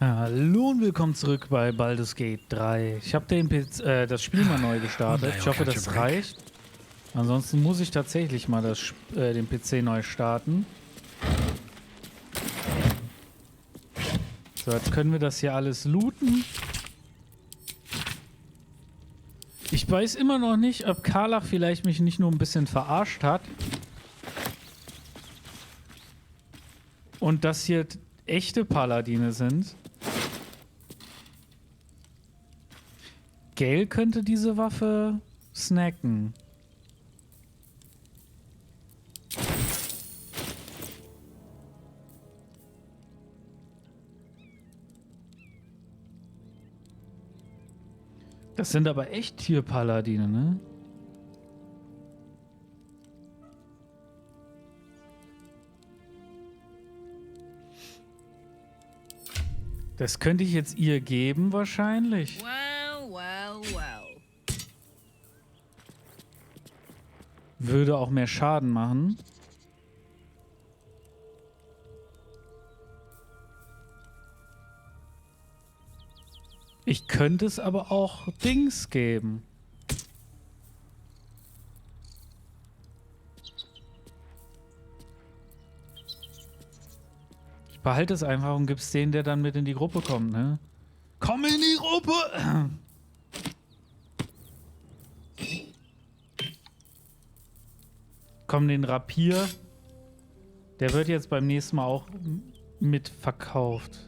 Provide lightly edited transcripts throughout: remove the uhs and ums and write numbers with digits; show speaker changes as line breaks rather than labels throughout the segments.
Hallo und willkommen zurück bei Baldur's Gate 3. Ich habe das Spiel mal neu gestartet. Ich hoffe, das reicht. Ansonsten muss ich tatsächlich mal den PC neu starten. So, jetzt können wir das hier alles looten. Ich weiß immer noch nicht, ob Karlach vielleicht mich nicht nur ein bisschen verarscht hat. Und das hier echte Paladine sind. Gale könnte diese Waffe snacken. Das sind aber echt Tierpaladine, ne? Das könnte ich jetzt ihr geben, wahrscheinlich.
Well.
Würde auch mehr Schaden machen. Ich könnte es aber auch Dings geben. Ich behalte es einfach und gib's den, der dann mit in die Gruppe kommt, ne? Komm in die Gruppe! Komm, den Rapier. Der wird jetzt beim nächsten Mal auch mit verkauft.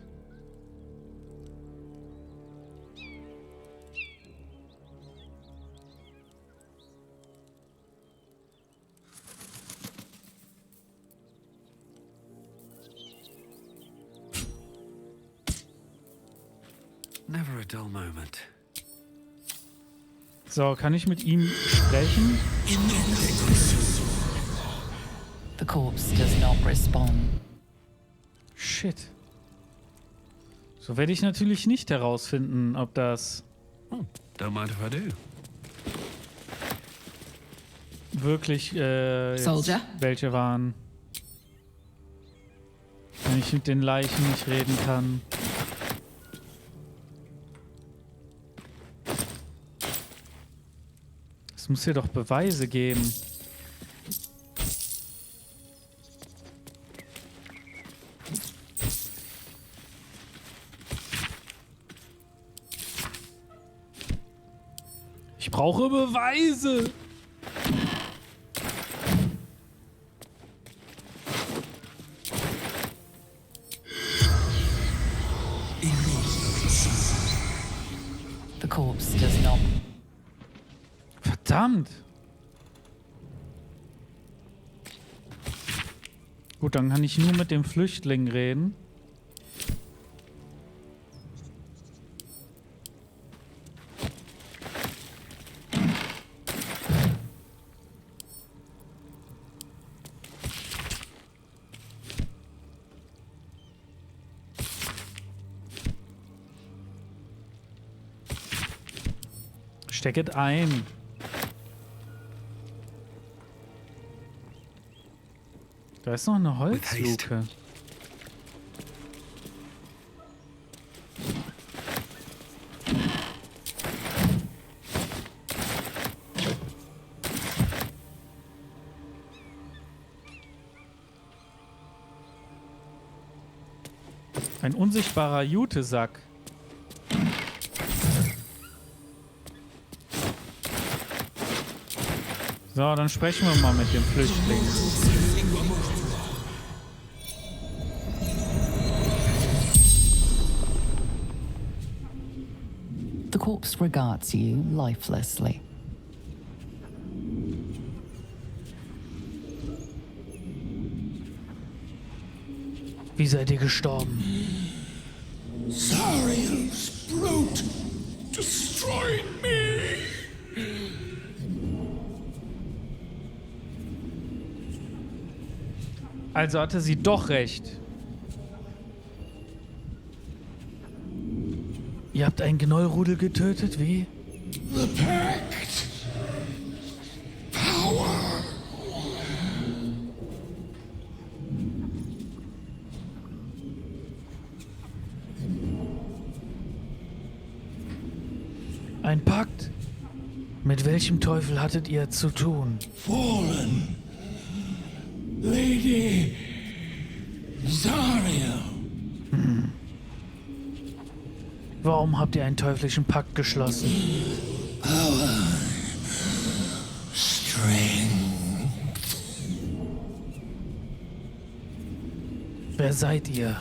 Never a dull moment.
So, kann ich mit ihm sprechen?
The corpse does not respond.
Shit. So werde ich natürlich nicht herausfinden, ob das
Don't mind if I do.
wirklich
Soldier?
welche waren. Wenn ich mit den Leichen nicht reden kann. Es muss hier doch Beweise geben. Ich brauche Beweise.
The corpse does not.
Verdammt. Gut, dann kann ich nur mit dem Flüchtling reden. Stecket ein. Da ist noch eine Holzluke. Ein unsichtbarer Jutesack. So, dann sprechen wir mal mit dem Flüchtling.
The corpse regards you lifelessly.
Wie seid ihr gestorben?
Sariel's brute destroyed me.
Also hatte sie doch recht. Ihr habt einen Gnollrudel getötet, wie?
The Pact. Power.
Ein Pakt? Mit welchem Teufel hattet ihr zu tun?
Fallen. Lady Zaria.
Warum habt ihr einen teuflischen Pakt geschlossen?
Strength.
Wer seid ihr?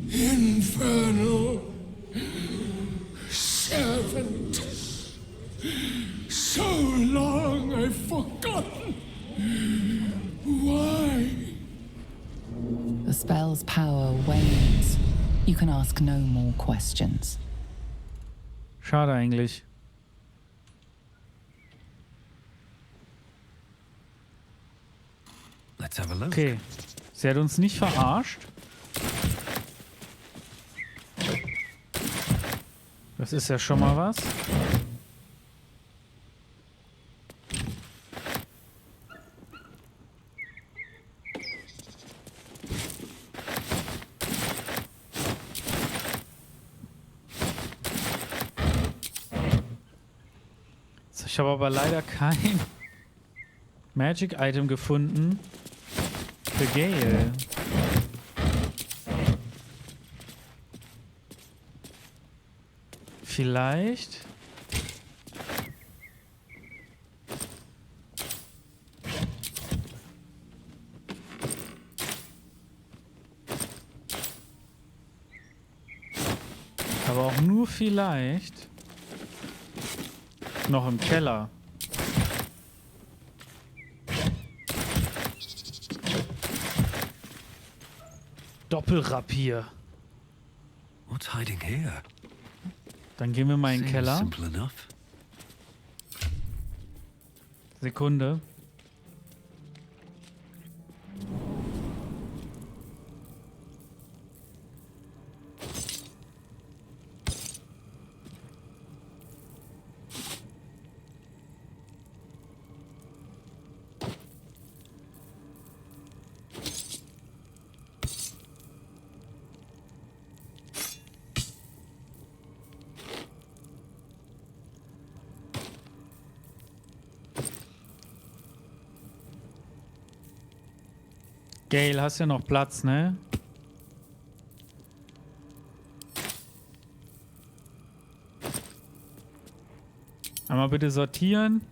Infernal servant. So long I've forgotten. Why?
The spell's power wanes. You can ask no more questions.
Schade eigentlich.
Let's have a look.
Okay. Sie hat uns nicht verarscht. Das ist ja schon mal was. Ich habe aber leider kein Magic-Item gefunden für Gale. Vielleicht. Aber auch nur vielleicht. Noch im Keller. Doppelrapier.
What's hiding here?
Dann gehen wir mal in den
Seems
Keller.
simple enough.
Sekunde. Gale, hast ja noch Platz, ne? Einmal bitte sortieren.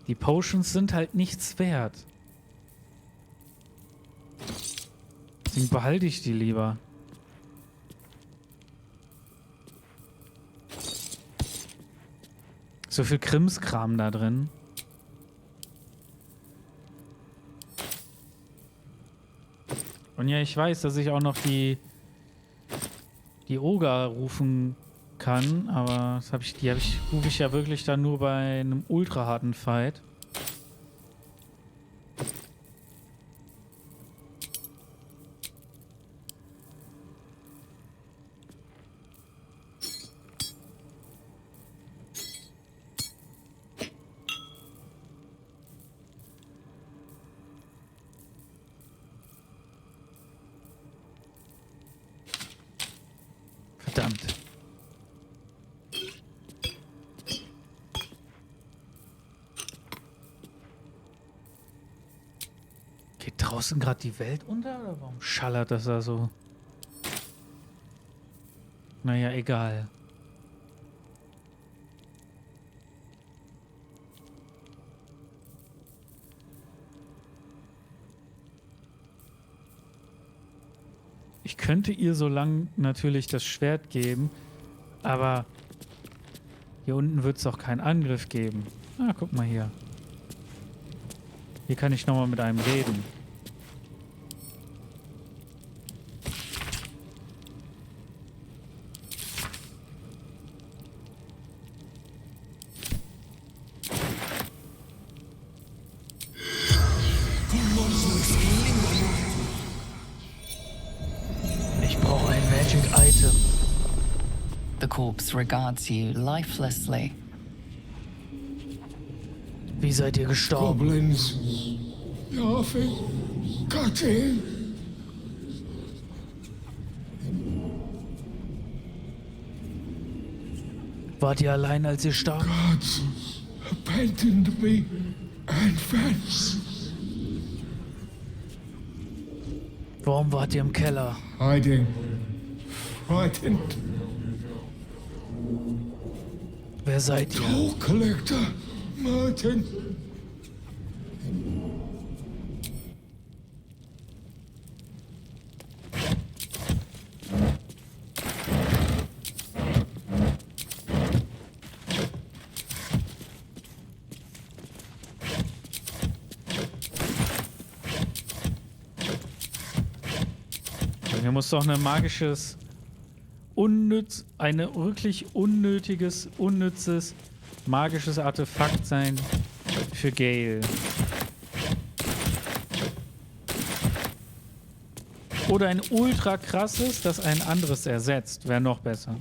Die Potions sind halt nichts wert. Deswegen behalte ich die lieber. So viel Krimskram da drin. Und ja, ich weiß, dass ich auch noch die Oger rufen kann, aber das rufe ich ja wirklich dann nur bei einem ultra harten Fight. Verdammt. Geht draußen gerade die Welt unter oder warum schallert das da so? Naja, egal. Ich könnte ihr so lang natürlich das Schwert geben, aber hier unten wird es auch keinen Angriff geben. Ah, guck mal hier. Hier kann ich nochmal mit einem reden. Ich brauche ein Magic Item.
The corpse regards you lifelessly.
Wie seid ihr gestorben?
Goblins laughing, cutting,
Wart ihr allein, als ihr starb?
Gods abandoned me and Vance.
Warum wart ihr im Keller?
Hiding. Frightened.
Wer seid ihr?
Toll Collector. Martin.
Hier muss doch ein magisches, eine wirklich unnützes, magisches Artefakt sein für Gale. Oder ein ultra krasses, das ein anderes ersetzt. Wäre noch besser.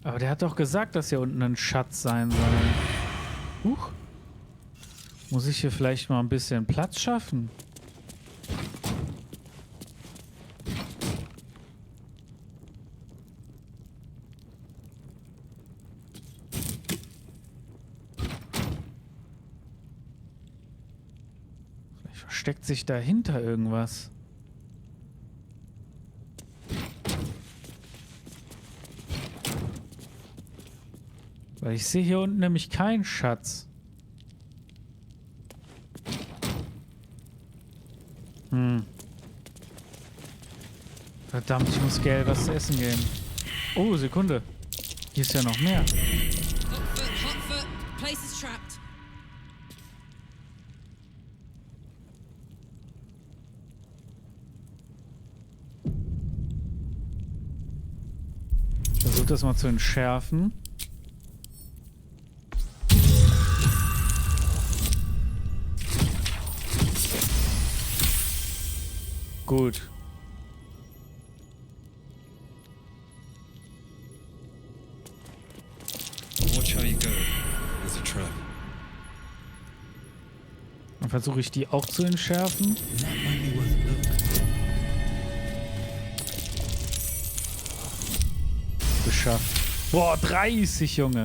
Aber der hat doch gesagt, dass hier unten ein Schatz sein soll. Huch. Muss ich hier vielleicht mal ein bisschen Platz schaffen? Vielleicht versteckt sich dahinter irgendwas. Weil ich sehe hier unten nämlich keinen Schatz. Verdammt, ich muss Geld was zu essen geben. Oh, Sekunde. Hier ist ja noch mehr.
Hot foot. Place is trapped.
Versuch das mal zu entschärfen. Gut.
Watch how you go. There's a trap.
Dann versuche ich die auch zu entschärfen.
That might be worth a look.
Geschafft. Boah, 30, Junge.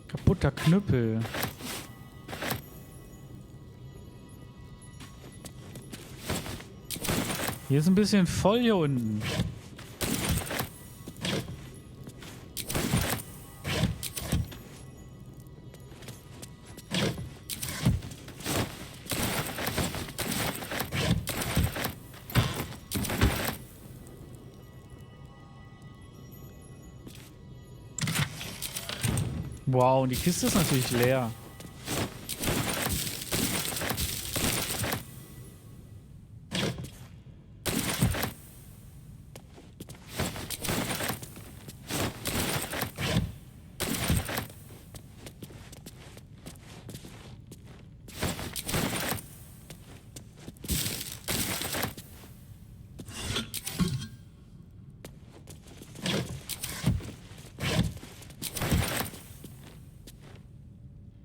Kaputter Knüppel. Hier ist ein bisschen voll hier unten. Wow, und die Kiste ist natürlich leer.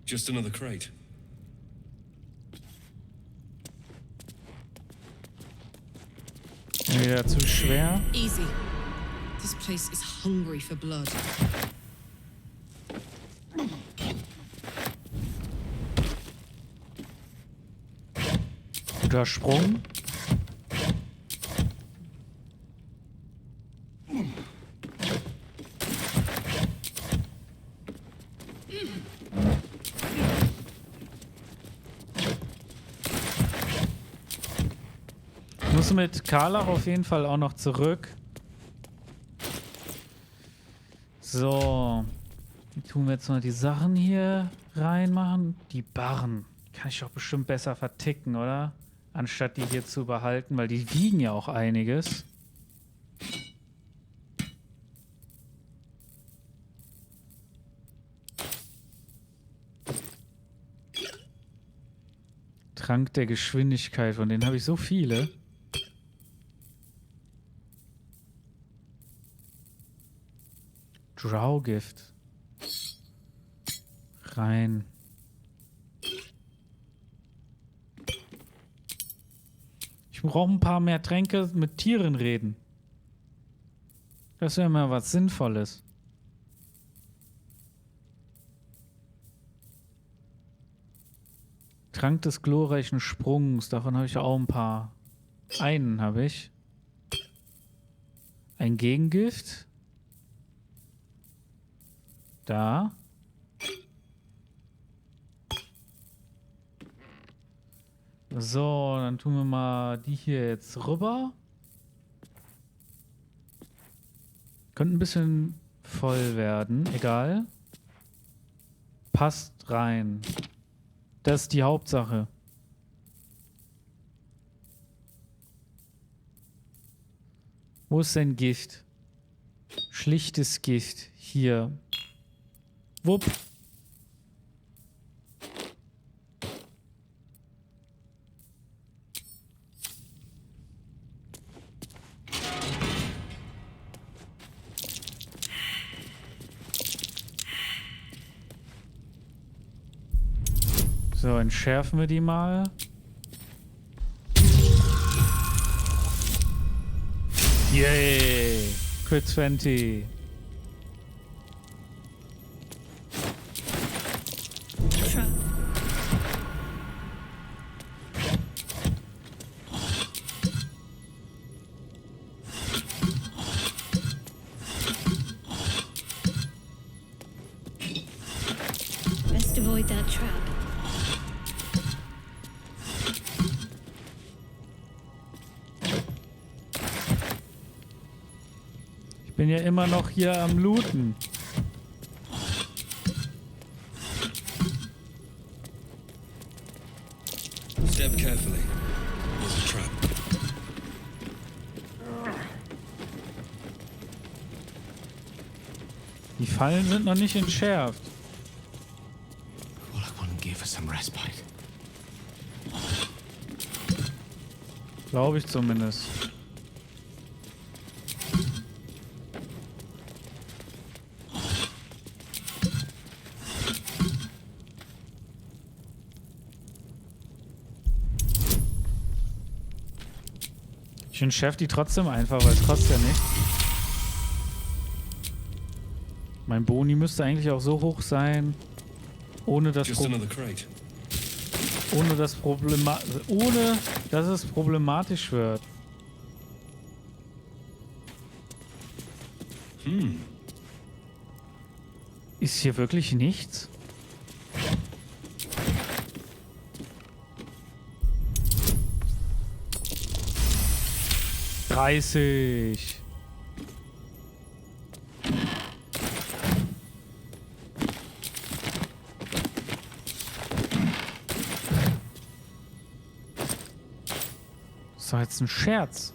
Just another crate.
Wieder zu schwer.
Easy. This place is hungry for blood.
Guter Sprung. Ich muss mit Carla auf jeden Fall auch noch zurück. So. Wie tun wir jetzt mal die Sachen hier reinmachen? Die Barren. Kann ich doch bestimmt besser verticken, oder? Anstatt die hier zu behalten, weil die wiegen ja auch einiges. Trank der Geschwindigkeit, von denen habe ich so viele. Draugift. Rein. Ich brauche ein paar mehr Tränke mit Tieren reden. Das wäre mal was Sinnvolles. Trank des glorreichen Sprungs. Davon habe ich auch ein paar. Einen habe ich. Ein Gegengift. Da. So, dann tun wir mal die hier jetzt rüber. Könnte ein bisschen voll werden. Egal. Passt rein. Das ist die Hauptsache. Wo ist denn Gift? Schlichtes Gift. Hier. Wupp. So, entschärfen wir die mal. Yay! Crit 20.
Trap. Best avoid that trap.
Ich bin ja immer noch hier am Looten.
Step carefully. There's a trap.
Die Fallen sind noch nicht entschärft.
Well, I wouldn't give her some respite.
Glaube ich zumindest. Ich entschärfe die trotzdem einfach, weil es kostet ja nichts. Mein Boni müsste eigentlich auch so hoch sein, ohne dass
Just another crate.
ohne dass es problematisch wird. Ist hier wirklich nichts? $30. Das ist doch jetzt ein Scherz.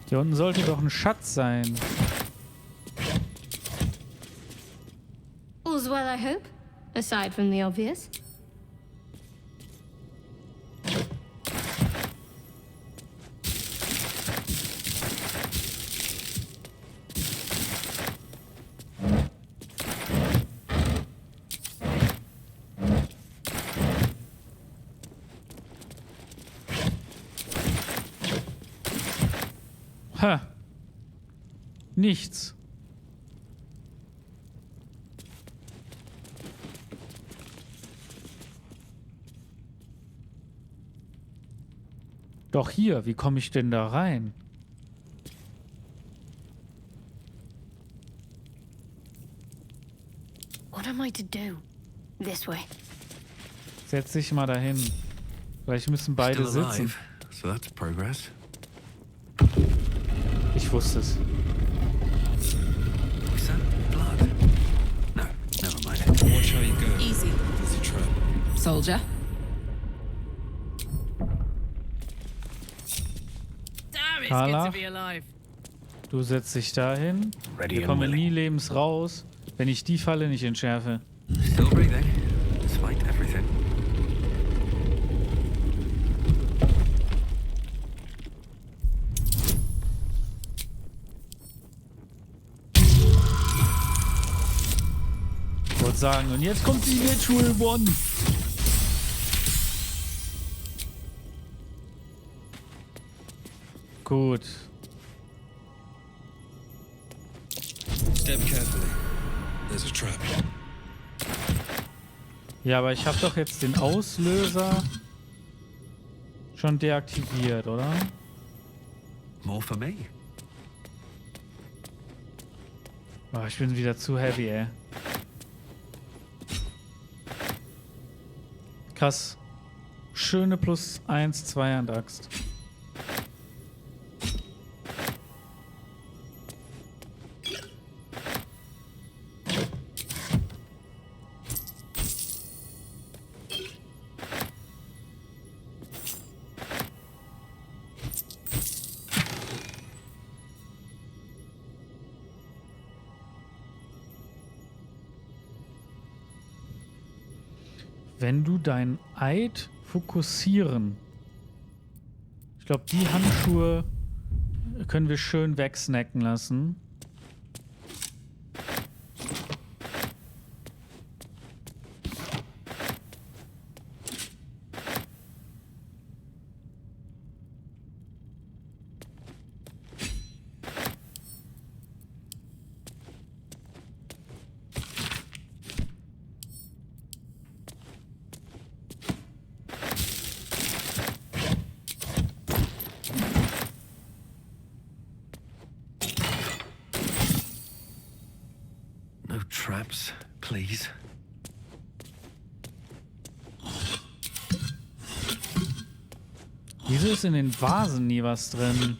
Hier unten sollte doch ein Schatz sein.
All's well, I hope, aside from the obvious.
Ha. Nichts. Doch hier, wie komme ich denn da rein?
What am I to do? This way.
Setz dich mal dahin. Vielleicht müssen beide
Still
sitzen.
alive, so that's progress.
Ich wusste es.
Is that blood? No, never mind.
Watch how you go.
Easy.
There's a trap.
Soldier.
Damn, it's
Carla?
good to be alive.
Du setzt dich dahin.
Ready
Wir
and
kommen nie
willing.
lebens raus, wenn ich die Falle nicht entschärfe.
Still breathing, despite everything.
Ich wollte sagen, und jetzt kommt die Natural One. Gut.
Step carefully. There's a trap.
Ja, aber ich habe doch jetzt den Auslöser schon deaktiviert, oder?
More for me.
Oh, ich bin wieder zu heavy, ey. Krass. Schöne +1 Zweihand-Axt. Wenn du dein Eid fokussieren. Ich glaube, die Handschuhe können wir schön wegsnacken lassen.
No traps, please.
Wieso ist in den Vasen nie was drin?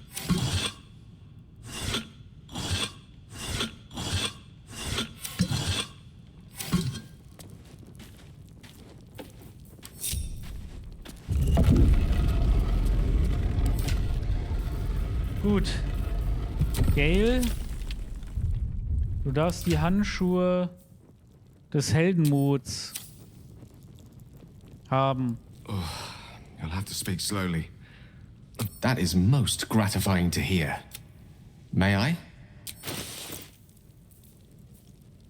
Gut. Gale, du darfst die Handschuhe des Heldenmuts haben.
You'll have to speak slowly. That is most gratifying to hear. May I?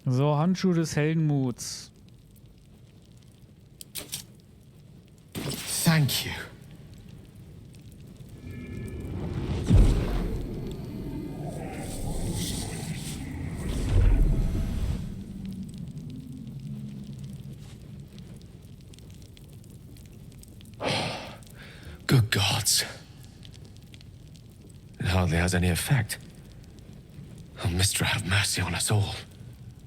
So, Handschuh des Heldenmuts.
Thank you. Good gods. It hardly has any effect. Oh, Mistra, have mercy on us all.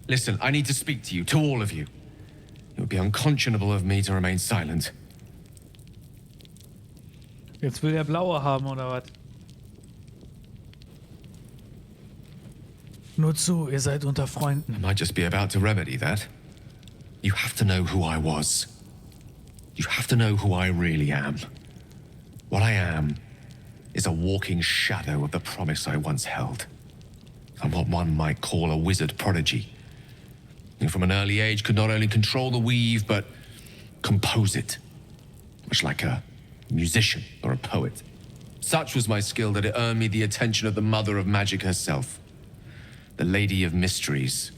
Listen, I need to speak to you, to all of you. It would be unconscionable of me to remain silent.
Jetzt will er blaue haben, oder was? Nur zu, ihr seid unter Freunden.
I might just be about to remedy that. You have to know who I was. You have to know who I really am. What I am is a walking shadow of the promise I once held. I'm what one might call a wizard prodigy. Who from an early age could not only control the weave, but compose it. Much like a musician or a poet. Such was my skill that it earned me the attention of the mother of magic herself. The Lady of Mysteries.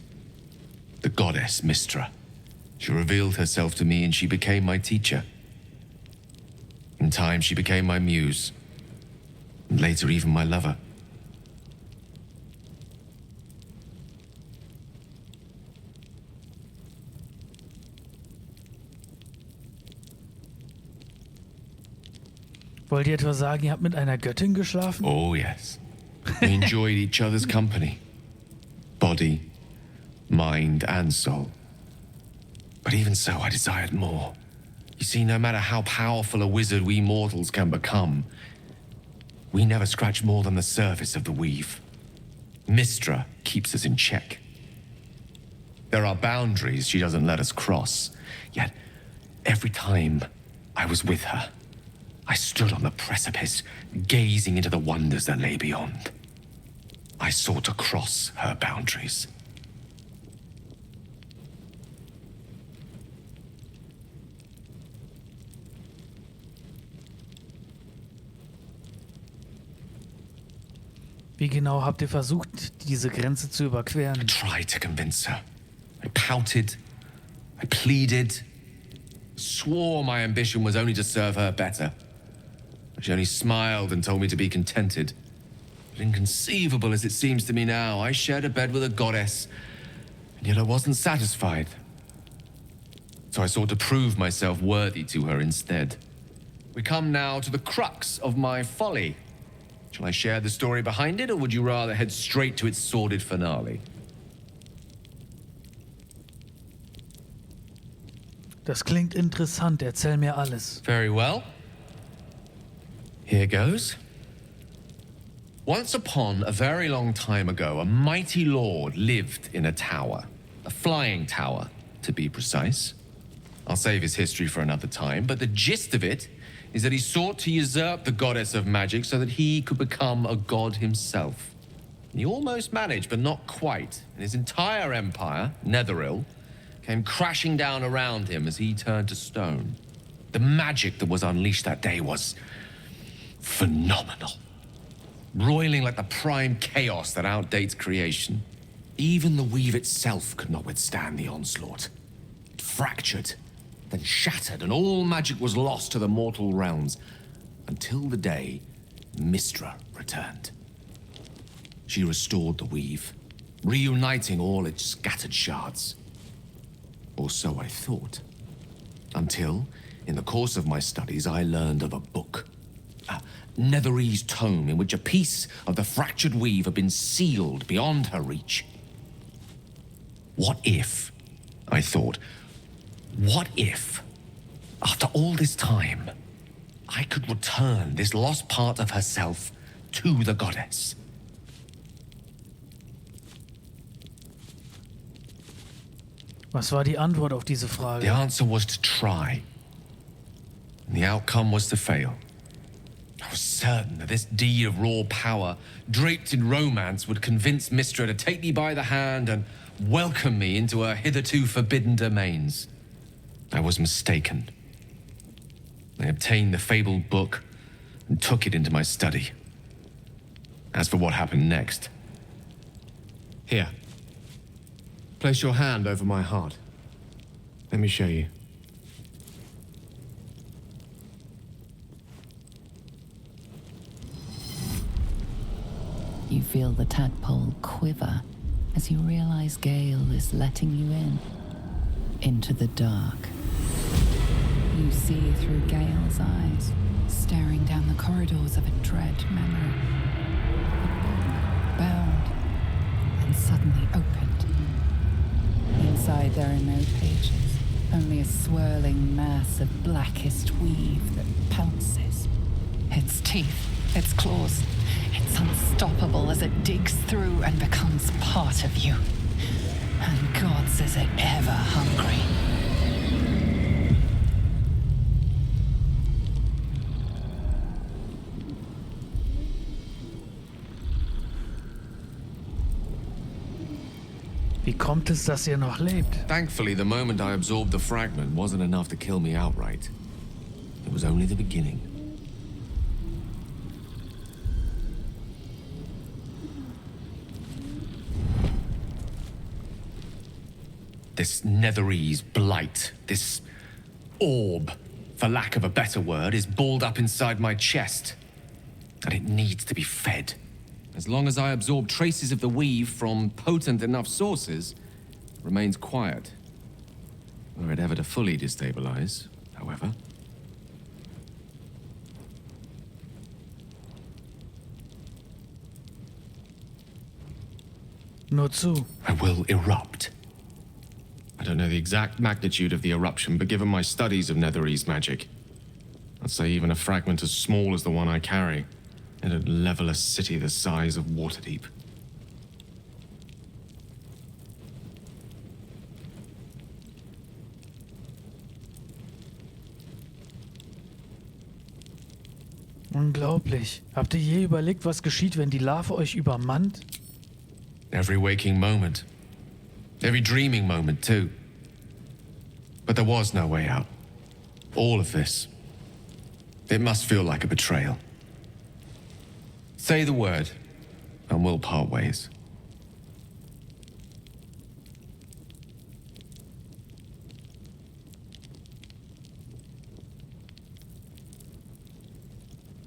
The goddess Mistra. She revealed herself to me and she became my teacher. In time, she became my muse. And later, even my lover.
Wollt ihr etwa sagen, ihr habt mit einer Göttin geschlafen?
Oh, yes. We enjoyed each other's company. Body, mind, and soul. But even so, I desired more. You see, no matter how powerful a wizard we mortals can become, we never scratch more than the surface of the weave. Mistra keeps us in check. There are boundaries she doesn't let us cross. Yet, every time I was with her, I stood on the precipice, gazing into the wonders that lay beyond. I sought to cross her boundaries.
Wie genau habt ihr versucht, diese Grenze zu
I
überqueren?
tried to convince her. I pouted. I pleaded. Swore my ambition was only to serve her better. But she only smiled and told me to be contented. But inconceivable as it seems to me now, I shared a bed with a goddess, and yet I wasn't satisfied. So I sought to prove myself worthy to her instead. We come now to the crux of my folly. Shall I share the story behind it, or would you rather head straight to its sordid finale?
Das klingt interessant, erzähl mir alles.
Very well. Here goes. Once upon a very long time ago, a mighty lord lived in a tower. A flying tower, to be precise. I'll save his history for another time, but the gist of it is that he sought to usurp the goddess of magic so that he could become a god himself. He almost managed, but not quite, and his entire empire, Netheril, came crashing down around him as he turned to stone. The magic that was unleashed that day was phenomenal. Roiling like the prime chaos that outdates creation. Even the weave itself could not withstand the onslaught. It fractured, then shattered, and all magic was lost to the mortal realms, until the day Mystra returned. She restored the weave, reuniting all its scattered shards. Or so I thought. Until, in the course of my studies, I learned of a book. A Netherese tome in which a piece of the fractured weave had been sealed beyond her reach. What if, I thought, what if, after all this time, I could return this lost part of herself to the goddess?
Was war die Antwort auf diese
The
Frage?
answer was to try. And the outcome was to fail. I was certain that this deed of raw power, draped in romance, would convince Mystra to take me by the hand and welcome me into her hitherto forbidden domains. I was mistaken. I obtained the fabled book and took it into my study. As for what happened next... Here. Place your hand over my heart. Let me show you.
You feel the tadpole quiver as you realize Gale is letting you in. Into the dark. You see through Gale's eyes, staring down the corridors of a dread memory. Bound, and suddenly opened. Inside there are no pages, only a swirling mass of blackest weave that pounces. Its teeth, its claws, it's unstoppable as it digs through and becomes part of you. And gods, is it ever hungry.
Wie kommt es, dass ihr noch lebt?
Thankfully, the moment I absorbed the fragment wasn't enough to kill me outright. It was only the beginning. This Netherese blight, this orb, for lack of a better word, is balled up inside my chest. And it needs to be fed. As long as I absorb traces of the weave from potent enough sources, it remains quiet. Were it ever to fully destabilize, however.
Nur zu.
I will erupt. I don't know the exact magnitude of the eruption, but given my studies of Netherese magic, I'd say even a fragment as small as the one I carry, it'd level a city the size of Waterdeep.
Unglaublich. Habt ihr je überlegt, was geschieht, wenn die Larve euch übermannt?
Every waking moment. Every dreaming moment, too. But there was no way out. All of this. It must feel like a betrayal. Say the word, and we'll part ways.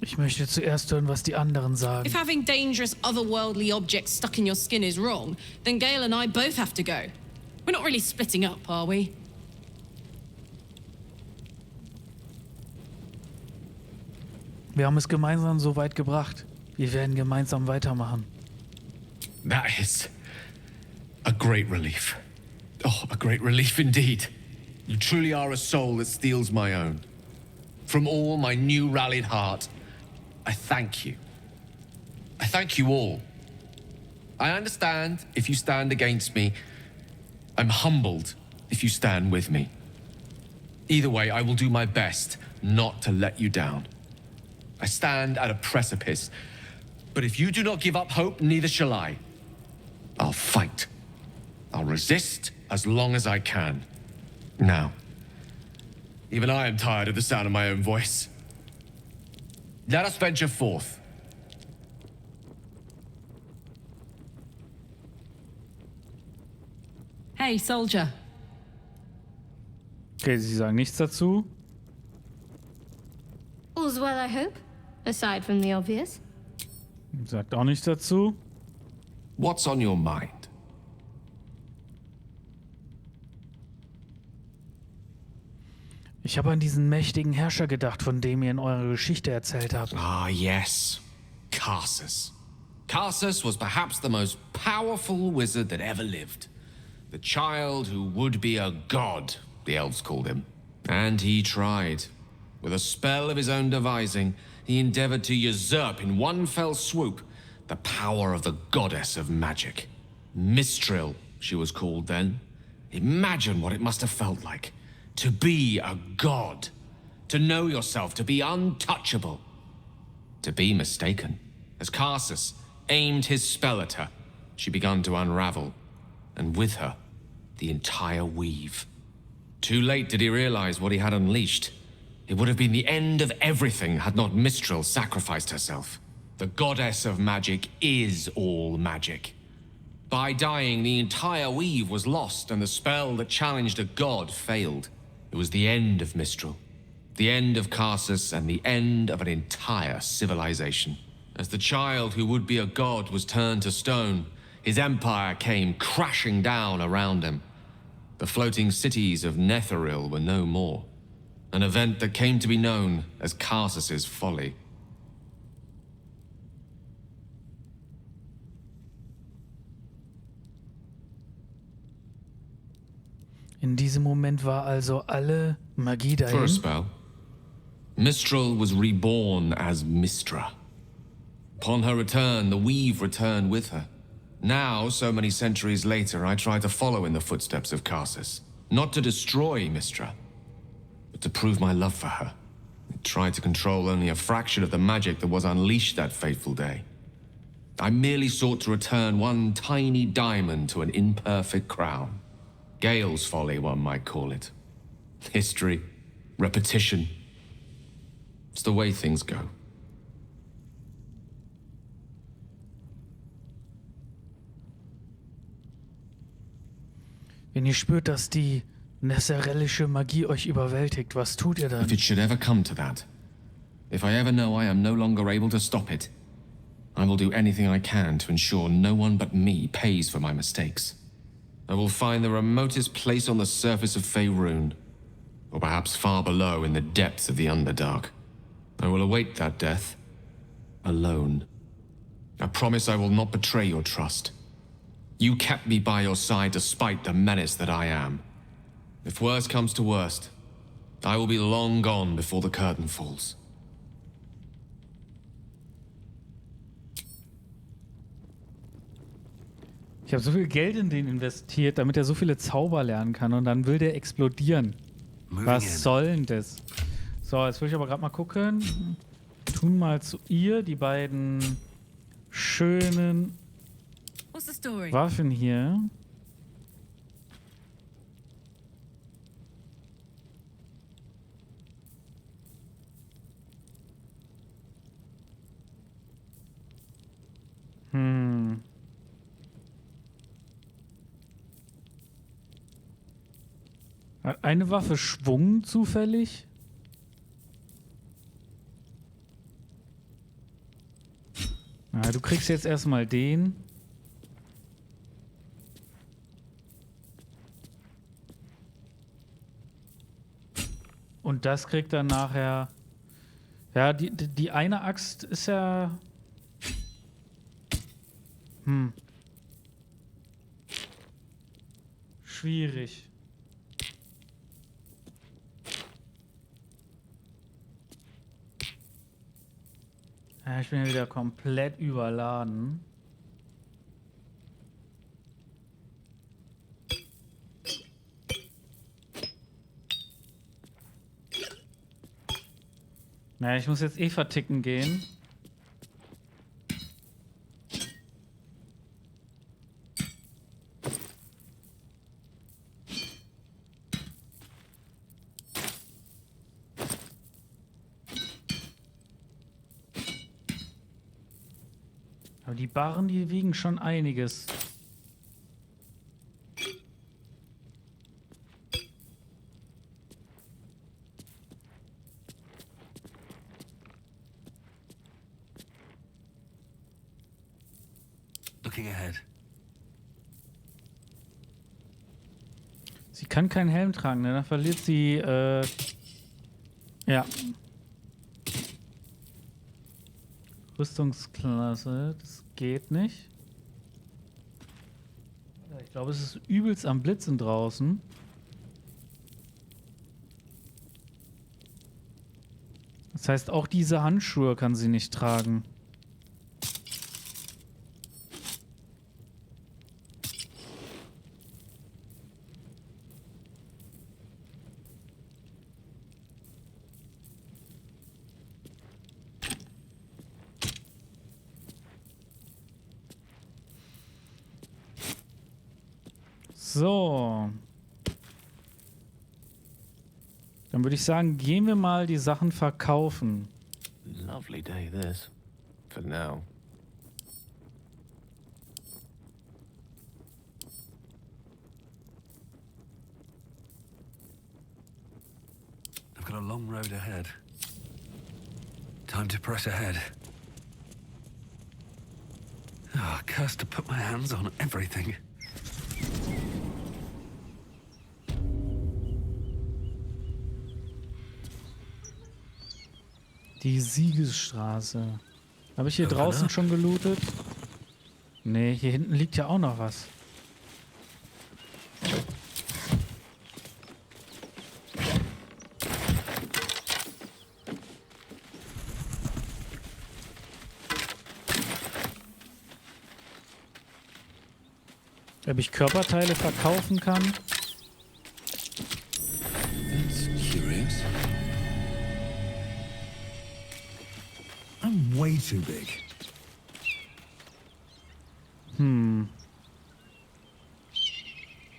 Ich möchte zuerst hören, was die anderen sagen.
If having dangerous otherworldly objects stuck in your skin is wrong, then Gale and I both have to go. We're not really splitting up, are we?
Wir haben es gemeinsam so weit gebracht. Wir werden gemeinsam weitermachen.
That is a great relief. Oh, a great relief indeed. You truly are a soul that steals my own. From all my new rallied heart, I thank you. I thank you all. I understand if you stand against me. I'm humbled if you stand with me. Either way, I will do my best not to let you down. I stand at a precipice, but if you do not give up hope, neither shall I. I'll fight. I'll resist as long as I can. Now, even I am tired of the sound of my own voice. Let us venture forth.
Hey, soldier.
Okay, sie sagen nichts dazu.
All's well, I hope? Aside from the obvious.
Sagt auch nichts dazu.
What's on your mind?
Ich habe an diesen mächtigen Herrscher gedacht, von dem ihr in eurer Geschichte erzählt habt.
Ah, yes. Karsus. Karsus was perhaps the most powerful wizard that ever lived. The child who would be a god, the elves called him. And he tried. With a spell of his own devising, he endeavored to usurp in one fell swoop the power of the goddess of magic. Mistral, she was called then. Imagine what it must have felt like. To be a god. To know yourself, to be untouchable. To be mistaken. As Karsus aimed his spell at her, she began to unravel. And with her, the entire weave. Too late did he realize what he had unleashed. It would have been the end of everything had not Mistral sacrificed herself. The goddess of magic is all magic. By dying, the entire weave was lost, and the spell that challenged a god failed. It was the end of Mistral, the end of Karsus, and the end of an entire civilization. As the child who would be a god was turned to stone, his empire came crashing down around him. The floating cities of Netheril were no more. An event that came to be known as Karsus's folly.
In diesem Moment war also alle Magie
For a
dahin.
spell, Mistral was reborn as Mistra. Upon her return, the weave returned with her. Now, so many centuries later, I try to follow in the footsteps of Karsus. Not to destroy Mistra, but to prove my love for her. I tried to control only a fraction of the magic that was unleashed that fateful day. I merely sought to return one tiny diamond to an imperfect crown. Gale's folly, one might call it. History, repetition. It's the way things go.
Wenn ihr spürt, dass die nesserellische Magie euch überwältigt, was tut ihr dann?
If it should ever come to that, if I ever know I am no longer able to stop it, I will do anything I can to ensure no one but me pays for my mistakes. I will find the remotest place on the surface of Faerun, or perhaps far below in the depths of the Underdark. I will await that death, alone. I promise I will not betray your trust. You kept me by your side despite the menace that I am. If worst comes to worst, I will be long gone before the curtain falls.
Ich habe so viel Geld in den investiert, damit er so viele Zauber lernen kann und dann will der explodieren. Was soll denn das? So, jetzt will ich aber gerade mal gucken. Tun mal zu ihr die beiden schönen
What's the story?
Waffen hier. Hat eine Waffe Schwung zufällig? Na, du kriegst jetzt erstmal den. Und das kriegt dann nachher... Ja, die eine Axt ist ja... Schwierig. Ja, ich bin ja wieder komplett überladen. Naja, ich muss jetzt eh verticken gehen. Aber die Barren, die wiegen schon einiges.
Looking ahead.
Sie kann keinen Helm tragen, ne? Dann verliert sie, ja. Rüstungsklasse, das geht nicht. Ich glaube, es ist übelst am Blitzen draußen. Das heißt, auch diese Handschuhe kann sie nicht tragen. So. Dann würde ich sagen, gehen wir mal die Sachen verkaufen.
Lovely day, this. For now.
I've got a long road ahead. Time to press ahead. Ah, cursed to put my hands on everything.
Die Siegesstraße. Habe ich hier draußen schon gelootet? Nee, hier hinten liegt ja auch noch was. Ob ich Körperteile verkaufen kann?
That's curious.
I'm way too big.
Hm.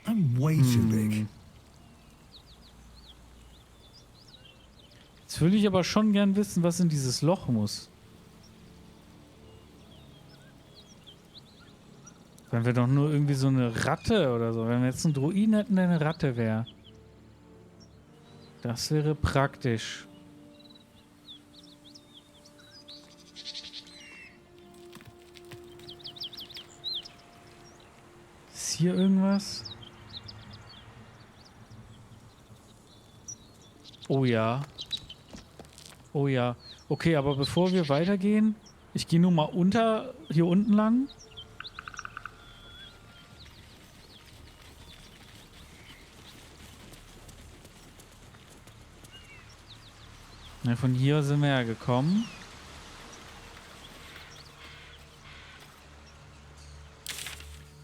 I'm way too big.
Jetzt würde ich aber schon gern wissen, was in dieses Loch muss. Wenn wir doch nur irgendwie so eine Ratte oder so. Wenn wir jetzt einen Druiden hätten, der eine Ratte wäre. Das wäre praktisch. Ist hier irgendwas? Oh ja. Oh ja. Okay, aber bevor wir weitergehen, ich gehe nur mal hier unten lang. Ja, von hier sind wir ja gekommen.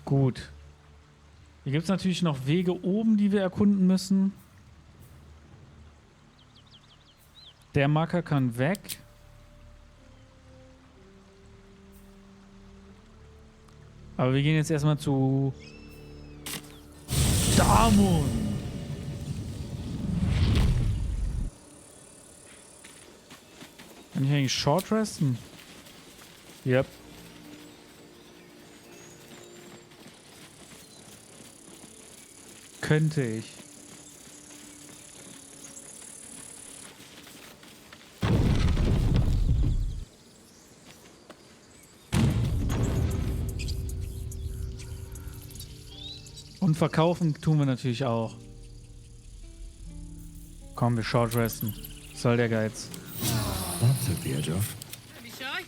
Gut. Hier gibt es natürlich noch Wege oben, die wir erkunden müssen. Der Marker kann weg. Aber wir gehen jetzt erstmal zu Damon. Kann ich eigentlich short resten? Yep. Könnte ich. Und verkaufen tun wir natürlich auch. Komm, wir short resten. Soll der Geiz.
That took the edge off.
Don't be shy.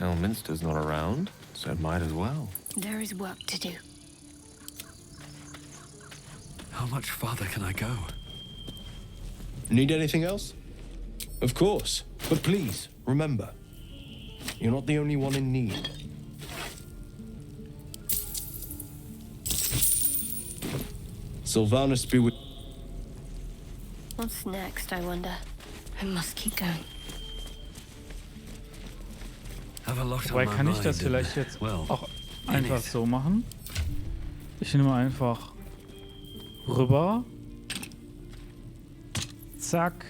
Elminster's not around, so it might as well.
There is work to do.
How much farther can I go?
Need anything else? Of course. But please, remember, you're not the only one in need. Sylvanus be with...
What's next, I wonder? I must keep going.
Have a lot
Wobei
on my
kann ich das
mind
vielleicht
and,
jetzt
well,
auch
in
einfach
it.
so machen? Ich nehme einfach rüber. Zack.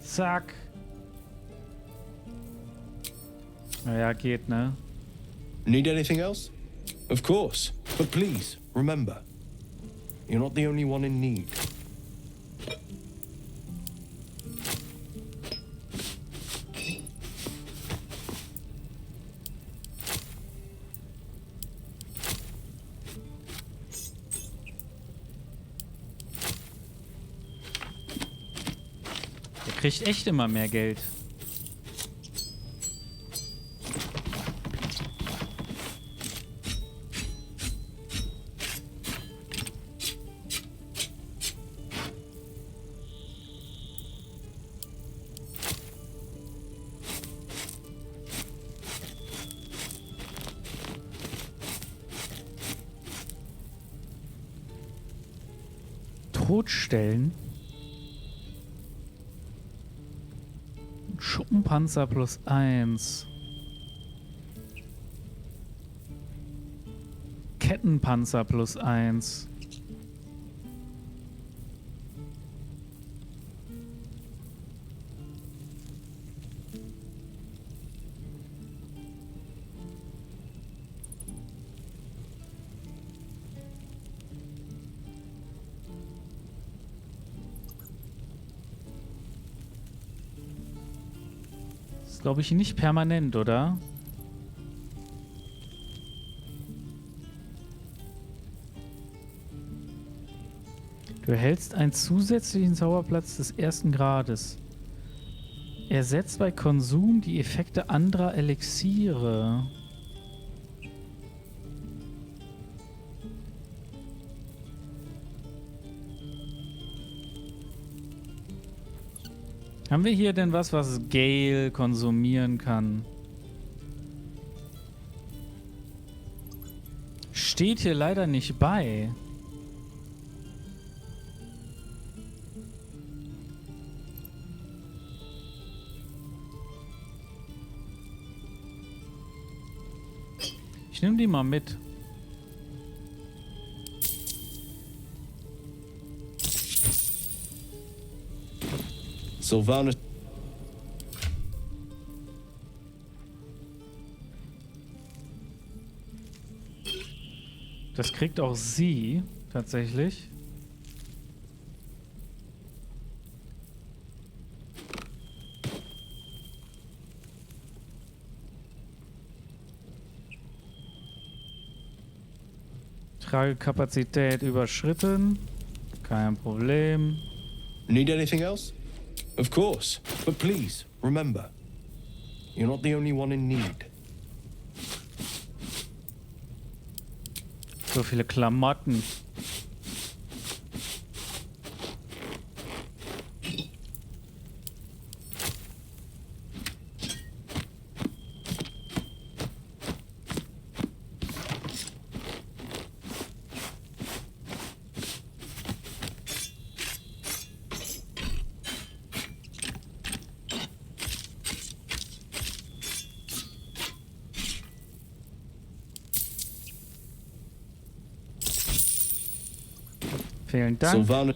Zack. Naja, geht, ne?
Need anything else? Of course. But please, remember, you're not the only one in need.
Der kriegt echt immer mehr Geld. Totstellen. Schuppenpanzer +1. Kettenpanzer +1. Glaube ich nicht permanent, oder? Du erhältst einen zusätzlichen Zauberplatz des 1. Grades. Ersetzt bei Konsum die Effekte anderer Elixiere. Haben wir hier denn was Gale konsumieren kann? Steht hier leider nicht bei. Ich nehme die mal mit.
Sylvanus...
Das kriegt auch sie, tatsächlich. Tragekapazität überschritten. Kein Problem.
Need anything else? Of course. But please, remember, you're not the only one in need.
So viele Klamotten. Vielen Dank.
Sylvana.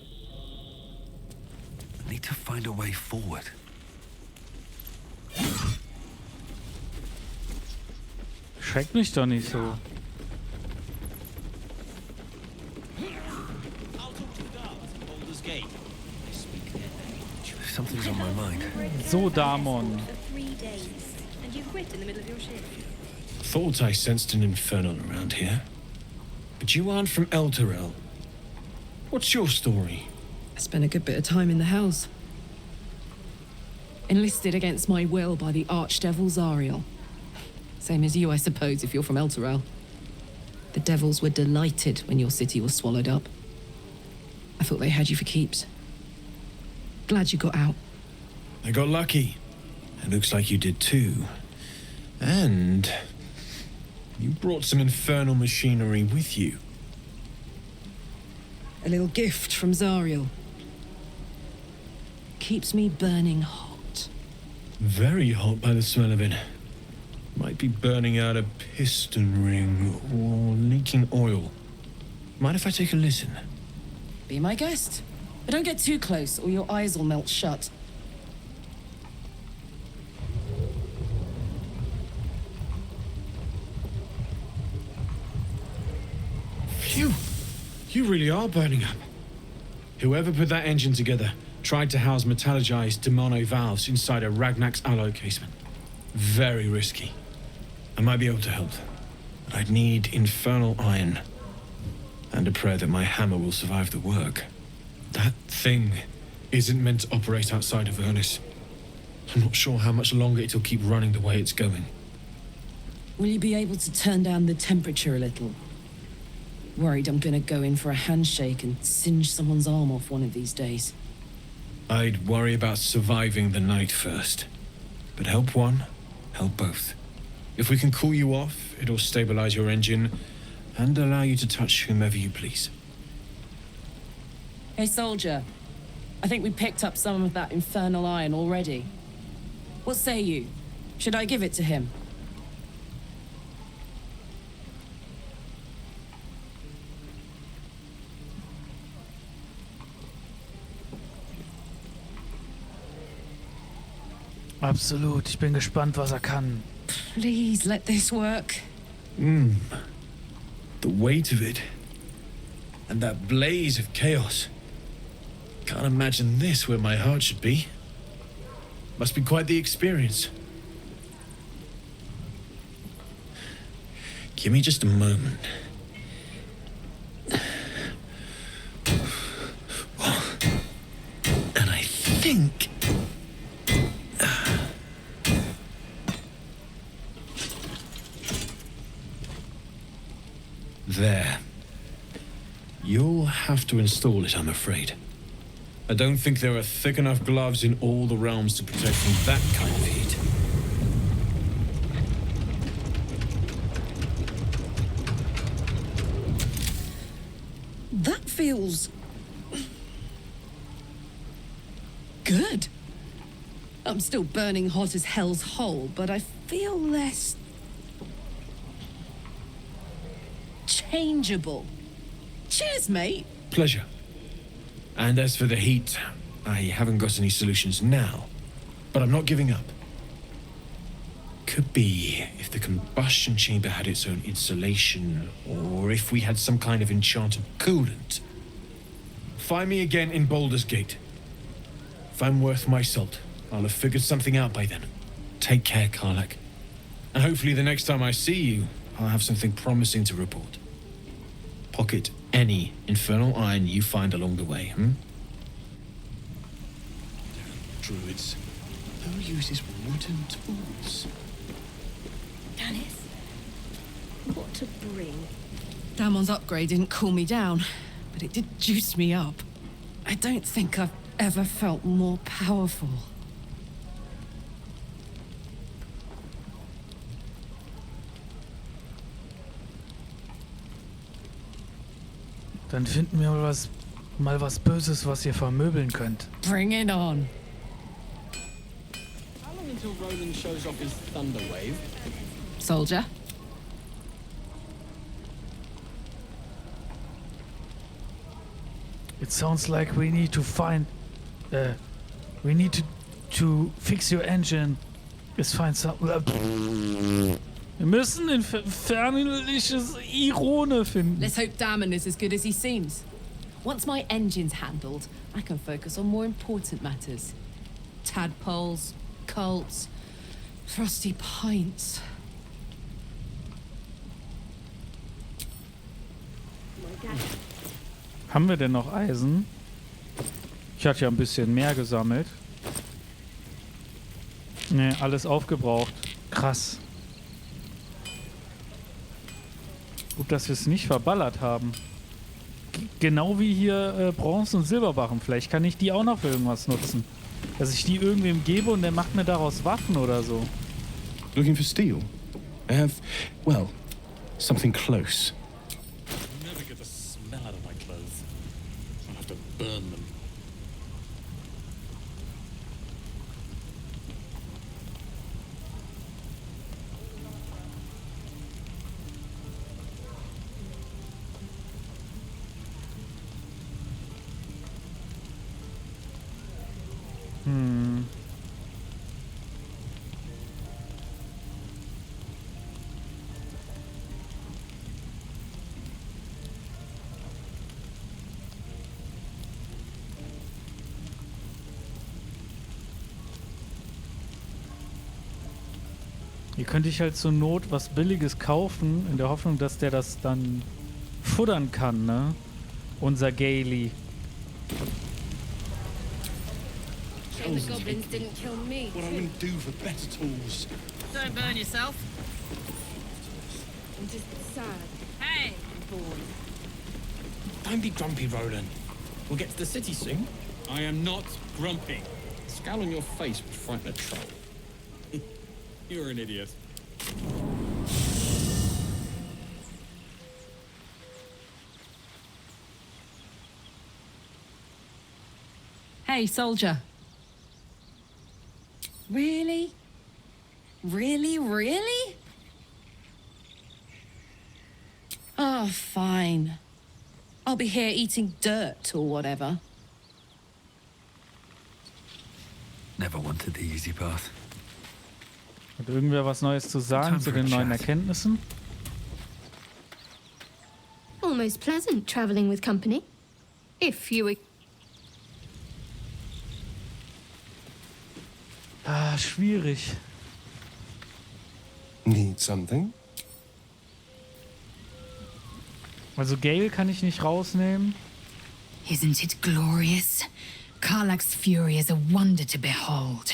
I need to find a way forward.
Schreckt mich doch nicht so.
Something's on my mind.
So, Damon.
For 3 days, and you quit in the middle of your shift.
Thought I sensed an infernal around here. But you aren't from Elturel. What's your story?
I spent a good bit of time in the Hells. Enlisted against my will by the Archdevil Zariel. Same as you, I suppose, if you're from Elturel. The devils were delighted when your city was swallowed up. I thought they had you for keeps. Glad you got out.
I got lucky. It looks like you did too. And you brought some infernal machinery with you.
A little gift from Zariel. Keeps me burning hot.
Very hot by the smell of it. Might be burning out a piston ring or leaking oil. Mind if I take a listen?
Be my guest. But don't get too close or your eyes will melt shut.
Phew! You really are burning up. Whoever put that engine together tried to house metallogized demono valves inside a Ragnak's alloy casement. Very risky. I might be able to help, but I'd need infernal iron. And a prayer that my hammer will survive the work. That thing isn't meant to operate outside of Vernus. I'm not sure how much longer it'll keep running the way it's going.
Will you be able to turn down the temperature a little? Worried I'm gonna go in for a handshake and singe someone's arm off one of these days.
I'd worry about surviving the night first. But help one, help both. If we can cool you off, it'll stabilize your engine and allow you to touch whomever you please.
Hey, soldier. I think we picked up some of that infernal iron already. What say you? Should I give it to him?
Absolut. Ich bin gespannt, was er kann.
Please let this work.
The weight of it. And that blaze of chaos. Can't imagine this where my heart should be. Must be quite the experience. Give me just a moment. And I think... There. You'll have to install it, I'm afraid. I don't think there are thick enough gloves in all the realms to protect from that kind of heat.
That feels... good. I'm still burning hot as hell's hole, but I feel less... changeable. Cheers, mate.
Pleasure. And as for the heat, I haven't got any solutions now, but I'm not giving up. Could be if the combustion chamber had its own insulation, or if we had some kind of enchanted coolant. Find me again in Baldur's Gate. If I'm worth my salt, I'll have figured something out by then. Take care, Karlak. And hopefully the next time I see you, I'll have something promising to report. Pocket any infernal iron you find along the way, Druids. Who uses wooden tools?
Dennis, what to bring?
Damon's upgrade didn't cool me down, but it did juice me up. I don't think I've ever felt more powerful.
Dann finden wir mal was Böses, was ihr vermöbeln könnt.
Bring it on.
How long until Roland shows off his thunder wave?
Soldier.
It sounds like we need to find... we need to fix your engine. Let's find some... Wir müssen ein fernliches Irone finden.
Let's hope Damon is as good as he seems. Once my engine's handled, I can focus on more important matters. Tadpoles, cults, frosty pints.
Haben wir denn noch Eisen? Ich hatte ja ein bisschen mehr gesammelt. Ne, alles aufgebraucht. Krass. Gut, dass wir es nicht verballert haben. Genau wie hier Bronze- und Silberbarren. Vielleicht kann ich die auch noch für irgendwas nutzen. Dass ich die irgendwem gebe und der macht mir daraus Waffen oder so.
Looking for steel? I have, well, something close.
I'll never get the smell out of my clothes. I'll have to burn them.
Hier könnte ich halt zur Not was Billiges kaufen, in der Hoffnung, dass der das dann futtern kann, ne? Unser Gaily.
Shame the goblins didn't kill me.
What I wouldn't do for better tools.
Don't burn yourself. I'm just sad. Hey, I'm bored.
Don't be grumpy, Roland. We'll get to the city soon. I am not grumpy. The scowl on your face would frighten a troll. You're an idiot.
Hey, soldier. Really? Really, really? Oh, fine. I'll be here eating dirt or whatever.
Never wanted the easy path.
Hat irgendwer was Neues zu sagen zu den neuen Erkenntnissen?
Almost pleasant traveling with company. If you were...
Ah, schwierig.
Need something?
Also Gale kann ich nicht rausnehmen.
Isn't it glorious? Karlach's fury is a wonder to behold.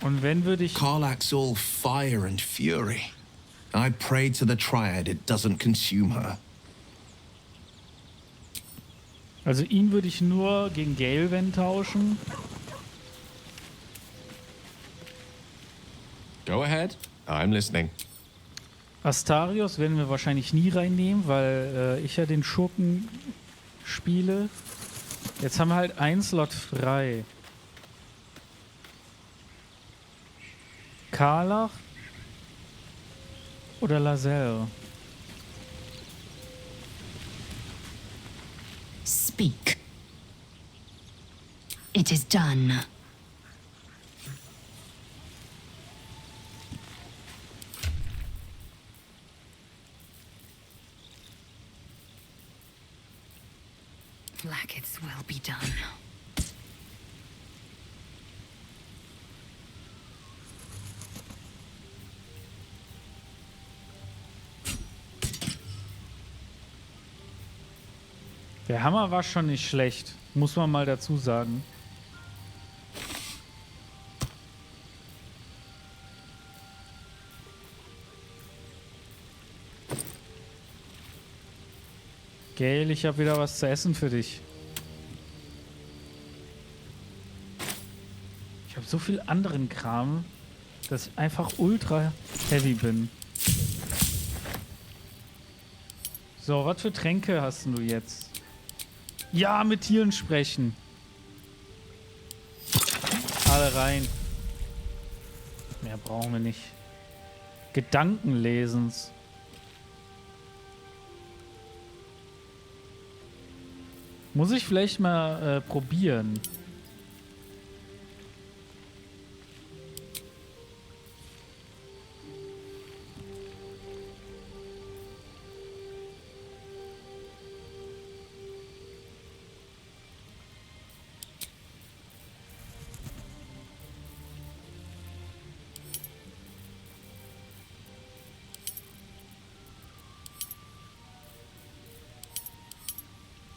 Und wenn würde ich...
Karlach's all fire and fury. I pray to the Triad it doesn't consume her.
Also ihn würde ich nur gegen Gale tauschen.
Go ahead. I'm listening.
Astarios werden wir wahrscheinlich nie reinnehmen, weil ich ja den Schurken spiele. Jetzt haben wir halt einen Slot frei. Karlach oder Lazelle?
Speak. It is done. Blackets will be done.
Der Hammer war schon nicht schlecht, muss man mal dazu sagen. Gale, ich habe wieder was zu essen für dich. Ich habe so viel anderen Kram, dass ich einfach ultra heavy bin. So, was für Tränke hast du jetzt? Ja, mit Tieren sprechen. Mehr brauchen wir nicht. Gedankenlesens. Muss ich vielleicht mal probieren.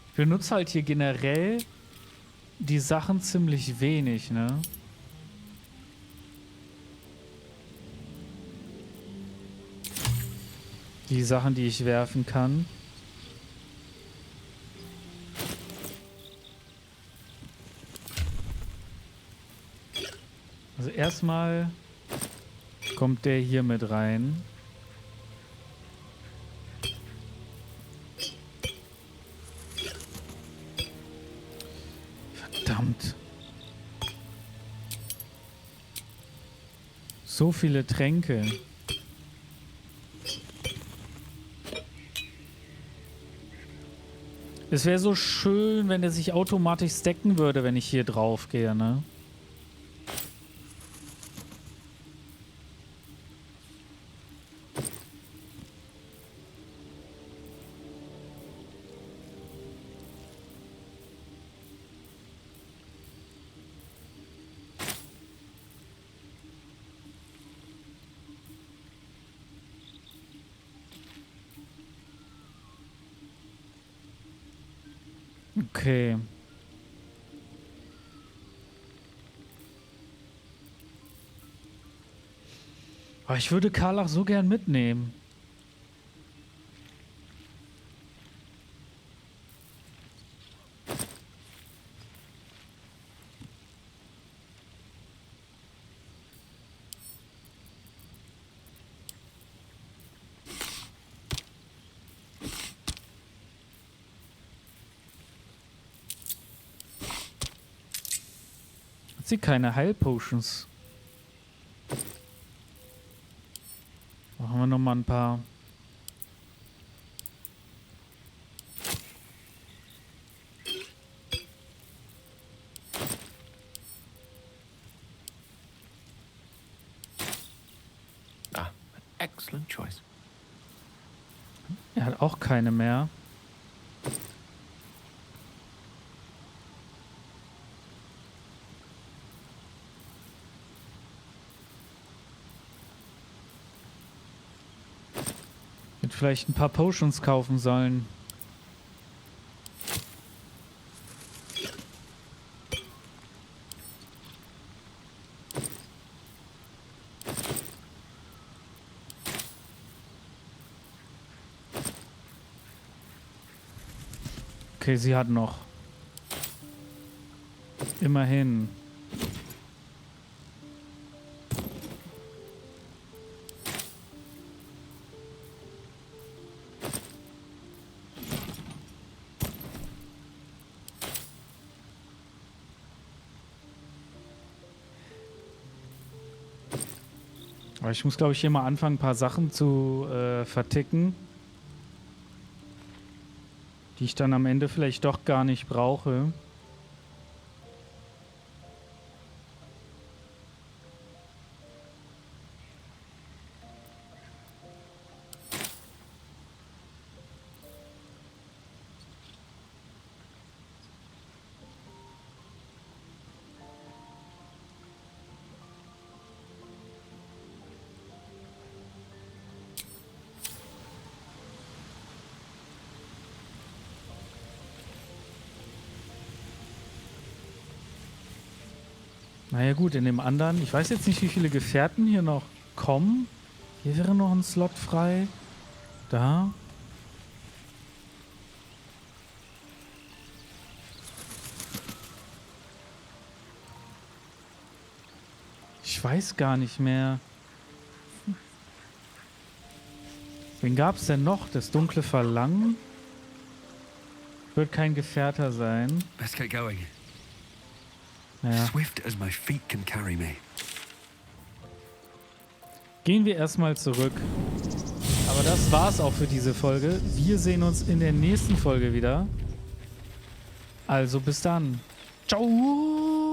Ich benutze halt hier generell die Sachen ziemlich wenig, ne? Die Sachen, die ich werfen kann. Also erstmal kommt der hier mit rein. Verdammt. So viele Tränke. Es wäre so schön, wenn er sich automatisch stacken würde, wenn ich hier drauf gehe, ne? Okay. Aber ich würde Karlach so gern mitnehmen. Hat sie keine Heilpotions? Machen wir noch mal ein paar.
Ah, excellent choice.
Er hat auch keine mehr. Hätte vielleicht ein paar Potions kaufen sollen. Okay, sie hat noch. Immerhin. Aber ich muss, glaube ich, hier mal anfangen, ein paar Sachen zu verticken, die ich dann am Ende vielleicht doch gar nicht brauche. Naja gut, in dem anderen, ich weiß jetzt nicht, wie viele Gefährten hier noch kommen. Hier wäre noch ein Slot frei. Da. Ich weiß gar nicht mehr. Wen gab es denn noch? Das dunkle Verlangen? Wird kein Gefährter sein.
Let's get going.
Ja.
Swift as my feet can carry me.
Gehen wir erstmal zurück. Aber das war's auch für diese Folge. Wir sehen uns in der nächsten Folge wieder. Also bis dann. Ciao!